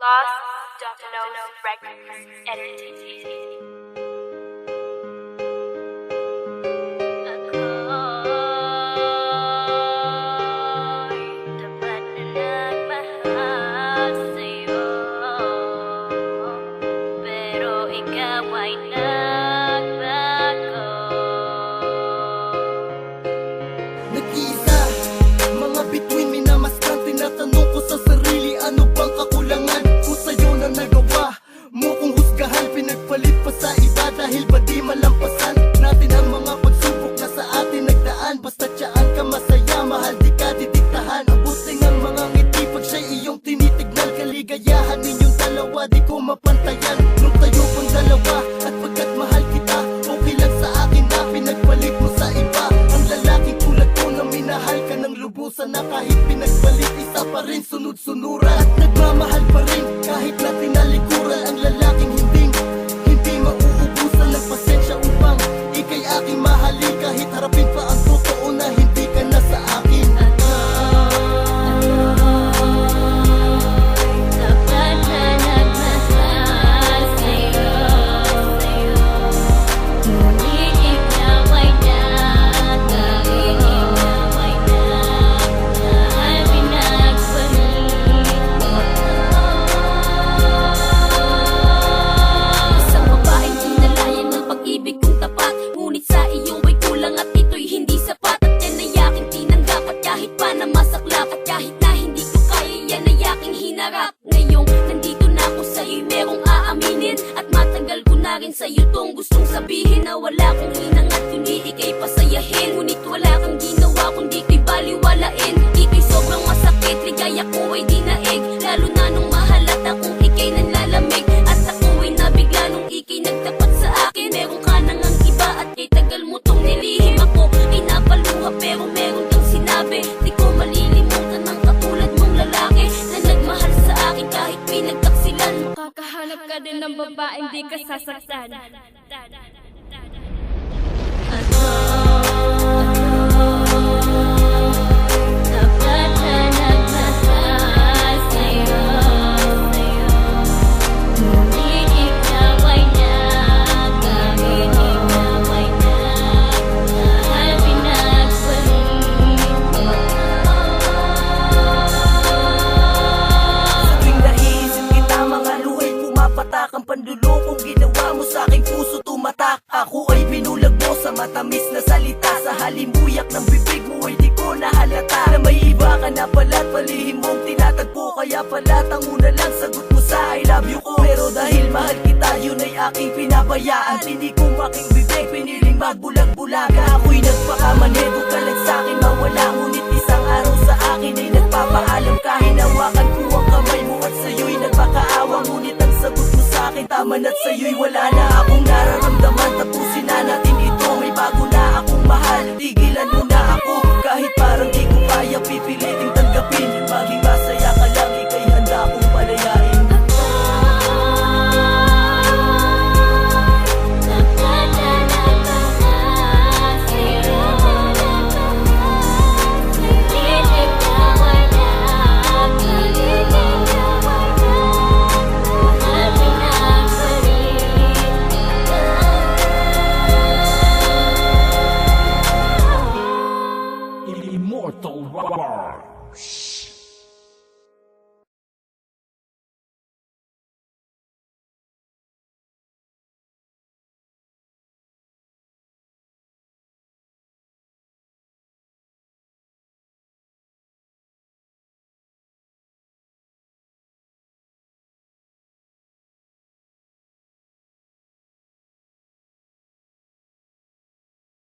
Lost Domino Records editing. Nag-iisa, mga bituin minamasdan. Tinatanong ko sa sarili, ano bang kakulangan ko sa'yo na nagawa mo kung husgahan? Pinagpalit pa sa iba dahil ba di malampasan natin ang mga pagsubok na sa atin nagdaan? Basta tiyaan ka masaya, mahal di ka didiktahan. Abuting ang mga ngiti pag siya'y iyong tinitignan. Kaligayahan ninyong dalawa, di ko mapantayan nung tayo pang dalawa. At pagkat mahal kita, okay lang sa akin na pinagpalit mo sa iba. Ang lalaking tulad ko na minahal ka ng lubusan, na kahit pinagpalit isa pa rin sunod-sunuran. At nagmamahal pa rin kahit na tinalikuran. Ang lalaking hindi mauubusan ng pasensya upang ika'y aking mahalin. Kahit harapin pa ang totoo na hindi ka na sa akin. Ngayong nandito na ako sa'yo'y merong aaminin. At matagal ko na rin sa'yo tong gustong sabihin, na wala kong hinangat kundi ika'y pasayahin. Ngunit wala kang ginawa kundi ika'y baliwalain. Ito'y sobrang masakit, ligaya ko ay di naig. Lalo na nung mahalat akong ika'y nanlalamig. At ako ay nabigla nung ika'y nagtapat sa akin. Meron ka nang ang iba at kay tagal mo tong nilihim. Ako ay napaluha pero meron kang sinabi. Di ko malilimutan ang katulad mong lalaki na nagmahal sa akin kahit pinagtaksilan. Makakahanap ka din ng babaeng di ka sasaktan. Ang pandulokong ginawa mo sa aking puso tumatak. Ako ay binulag mo sa matamis na salita. Sa halimuyak ng bibig mo ay di ko nahalata na may iba ka na pala't palihim mong tinatagpo. Kaya pala tango na lang sagot mo sa I love you ko. Pero dahil mahal kita, yun ay aking pinabayaan. Tinig kong aking bibig, piniling magbulag-bulaga. Ako'y nagpakamali, huwag ka lang sa'kin mawala. Ngunit isang araw sa akin ay nagpapaalam ka. Hinawakan ko ang kamay mo at sa'yo'y nagpakaawa. Ngunit ang sagot mo sa'kin tama na't sa'yo'y wala na akong nararamdaman. Tapusin na natin